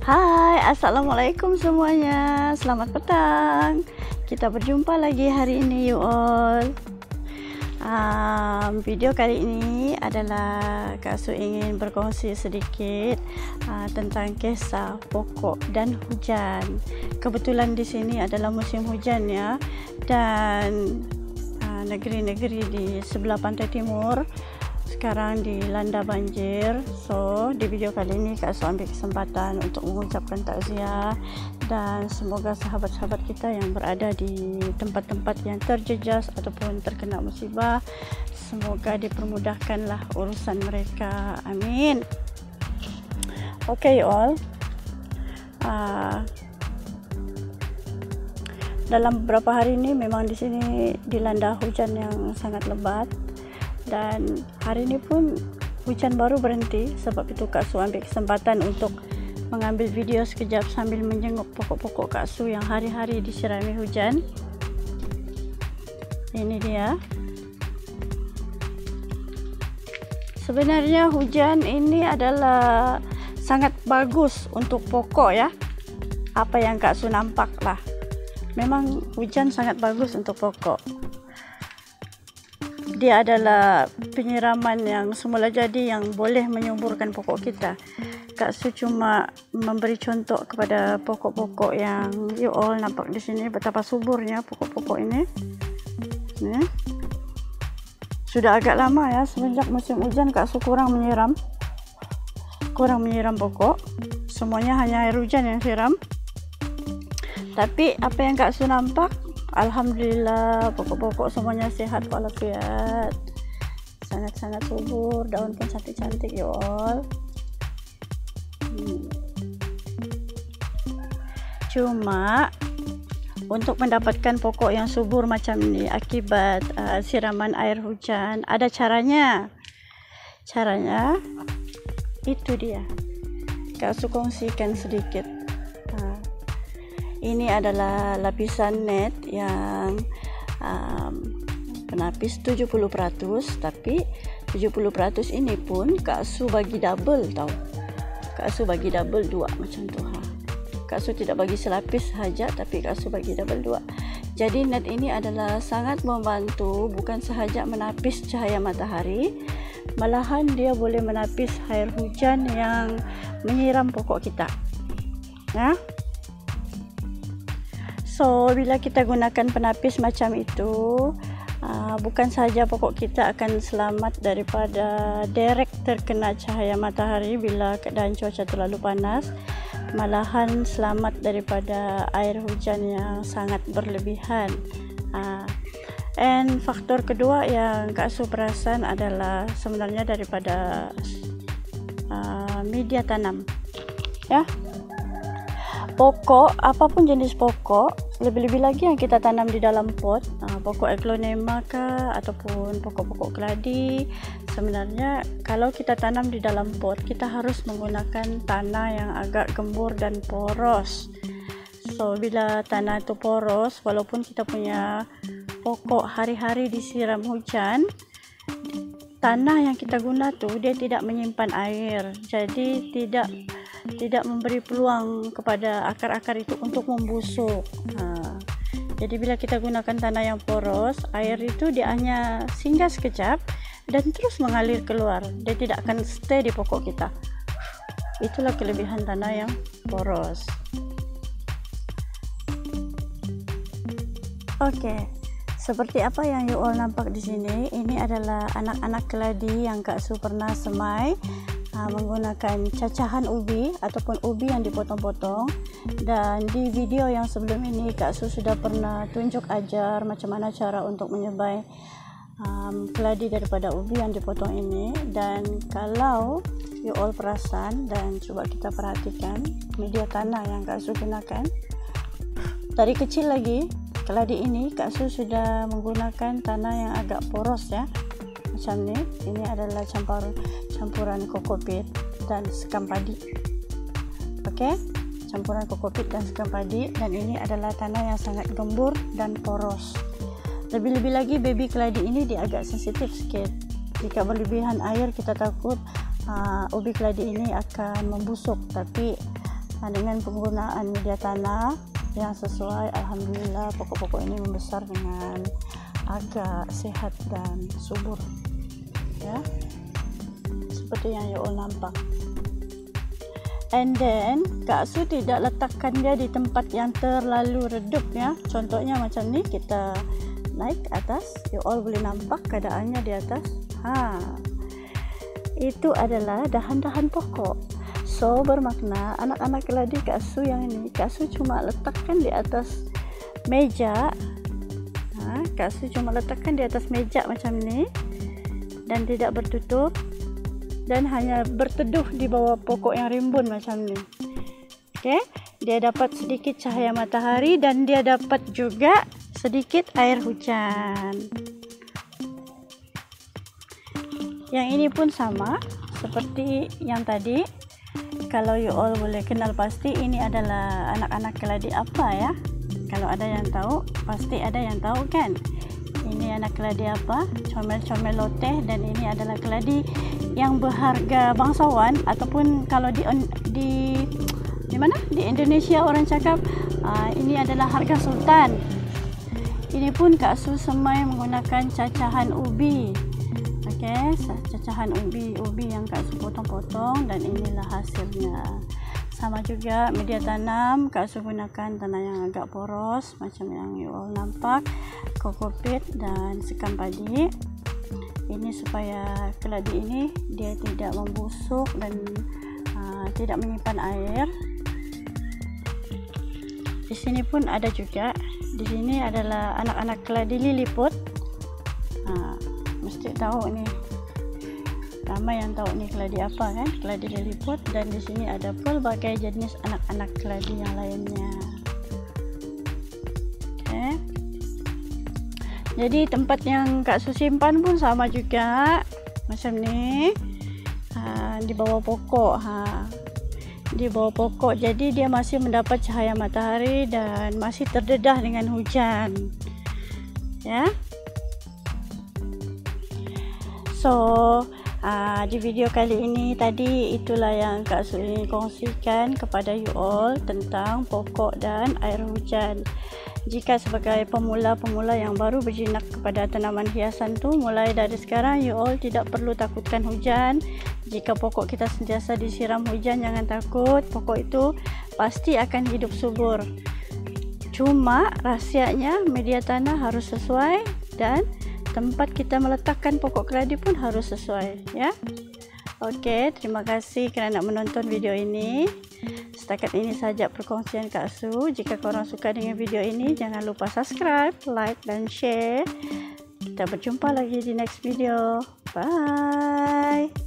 Hai, assalamualaikum semuanya. Selamat petang. Kita berjumpa lagi hari ini, you all. Video kali ini adalah Kak Su ingin berkongsi sedikit tentang kisah pokok dan hujan. Kebetulan di sini adalah musim hujan ya, dan negeri-negeri di sebelah pantai timur sekarang dilanda banjir. So di video kali ini Kak Su ambil kesempatan untuk mengucapkan takziah, dan semoga sahabat-sahabat kita yang berada di tempat-tempat yang terjejas ataupun terkena musibah, semoga dipermudahkanlah urusan mereka, amin. Okay all, dalam beberapa hari ini memang di sini dilanda hujan yang sangat lebat, dan hari ini pun hujan baru berhenti. Sebab itu Kak Su ambil kesempatan untuk mengambil video sekejap sambil menjenguk pokok-pokok Kak Su yang hari-hari disirami hujan. Ini dia. Sebenarnya hujan ini adalah sangat bagus untuk pokok ya. Apa yang Kak Su nampak lah, memang hujan sangat bagus untuk pokok. Dia adalah penyiraman yang semula jadi yang boleh menyuburkan pokok kita. Kak Su cuma memberi contoh kepada pokok-pokok yang you all nampak di sini betapa suburnya pokok-pokok ini. Sudah agak lama ya, semenjak musim hujan Kak Su kurang menyiram pokok. Semuanya hanya air hujan yang siram. Tapi apa yang Kak Su nampak, alhamdulillah pokok-pokok semuanya sehat walafiat, sangat-sangat subur, daun pun cantik-cantik ya all. Cuma untuk mendapatkan pokok yang subur macam ini akibat siraman air hujan, ada caranya. Caranya itu dia, Kak Su kongsikan sedikit. Ini adalah lapisan net yang penapis 70%, tapi 70% ini pun Kak Su bagi double tau. Kak Su bagi double 2 macam tu ha. Kak Su tidak bagi selapis saja, tapi Kak Su bagi double 2. Jadi net ini adalah sangat membantu, bukan sahaja menapis cahaya matahari, malahan dia boleh menapis air hujan yang menyiram pokok kita. Ya. So bila kita gunakan penapis macam itu, bukan saja pokok kita akan selamat daripada direct terkena cahaya matahari bila keadaan cuaca terlalu panas, malahan selamat daripada air hujan yang sangat berlebihan. And faktor kedua yang Kak Su perasan adalah sebenarnya daripada media tanam ya. Pokok, apapun jenis pokok, lebih-lebih lagi yang kita tanam di dalam pot, pokok aglonema kah ataupun pokok-pokok keladi, sebenarnya kalau kita tanam di dalam pot, kita harus menggunakan tanah yang agak gembur dan poros. So bila tanah itu poros, walaupun kita punya pokok hari-hari disiram hujan, tanah yang kita guna tu dia tidak menyimpan air, jadi tidak memberi peluang kepada akar-akar itu untuk membusuk. Jadi bila kita gunakan tanah yang poros, air itu dia hanya singgah sekejap dan terus mengalir keluar. Dia tidak akan stay di pokok kita. Itulah kelebihan tanah yang poros. Oke. Seperti apa yang you all nampak di sini, ini adalah anak-anak keladi yang Kak Su pernah semai menggunakan cacahan ubi ataupun ubi yang dipotong-potong. Dan di video yang sebelum ini Kak Su sudah pernah tunjuk ajar macam mana cara untuk menyebai keladi daripada ubi yang dipotong ini. Dan kalau you all perasan dan coba kita perhatikan media tanah yang Kak Su gunakan, dari kecil lagi keladi ini Kak Su sudah menggunakan tanah yang agak poros ya, macam ni. Ini adalah campuran kokopit dan sekam padi. Okey, campuran kokopit dan sekam padi, dan ini adalah tanah yang sangat gembur dan poros. Lebih-lebih lagi baby keladi ini dia agak sensitif sikit. Jika berlebihan air kita takut ubi keladi ini akan membusuk, tapi dengan penggunaan media tanah yang sesuai, alhamdulillah pokok-pokok ini membesar dengan agak sehat dan subur ya, seperti yang you all nampak. And then Kak Su tidak letakkan dia di tempat yang terlalu redup ya. Contohnya macam ni, kita naik ke atas, you all boleh nampak keadaannya di atas. Itu adalah dahan-dahan pokok. So bermakna anak-anak keladi Kak Su yang ini, Kak Su cuma letakkan di atas meja. Kak Su cuma letakkan di atas meja macam ni dan tidak bertutup, dan hanya berteduh di bawah pokok yang rimbun macam ni. Okey, dia dapat sedikit cahaya matahari dan dia dapat juga sedikit air hujan. Yang ini pun sama seperti yang tadi. Kalau you all boleh kenal pasti ini adalah anak-anak keladi apa ya? Kalau ada yang tahu, pasti ada yang tahu kan? Ini anak keladi apa? Comel-comel loteh, dan ini adalah keladi yang berharga bangsawan, ataupun kalau di mana? Di Indonesia orang cakap ini adalah harga sultan. Ini pun Kak Su semai menggunakan cacahan ubi. Okey, cacahan ubi yang Kak Su potong-potong, dan inilah hasilnya. Sama juga media tanam, Kak Su gunakan tanah yang agak poros macam yang you all nampak, kokopit dan sekam padi. Ini supaya keladi ini dia tidak membusuk dan tidak menyimpan air. Di sini pun ada juga. Di sini adalah anak-anak keladi liliput. Mesti tahu ni. Ramai yang tahu ni keladi apa kan? Keladi liliput. Dan di sini ada pelbagai jenis anak-anak keladi yang lainnya. Okey. Jadi tempat yang Kak Su simpan pun sama juga macam ni, di bawah pokok. Di bawah pokok, jadi dia masih mendapat cahaya matahari dan masih terdedah dengan hujan ya. So di video kali ini tadi itulah yang Kak Su ingin kongsikan kepada you all tentang pokok dan air hujan. Jika sebagai pemula-pemula yang baru berjinak kepada tanaman hiasan tu, mulai dari sekarang you all tidak perlu takutkan hujan. Jika pokok kita sentiasa disiram hujan, jangan takut, pokok itu pasti akan hidup subur. Cuma rahsianya media tanah harus sesuai dan tempat kita meletakkan pokok keladi pun harus sesuai ya. Okey, terima kasih kerana menonton video ini. Setakat ini saja perkongsian Kak Su. Jika korang suka dengan video ini, jangan lupa subscribe, like dan share. Kita berjumpa lagi di next video. Bye.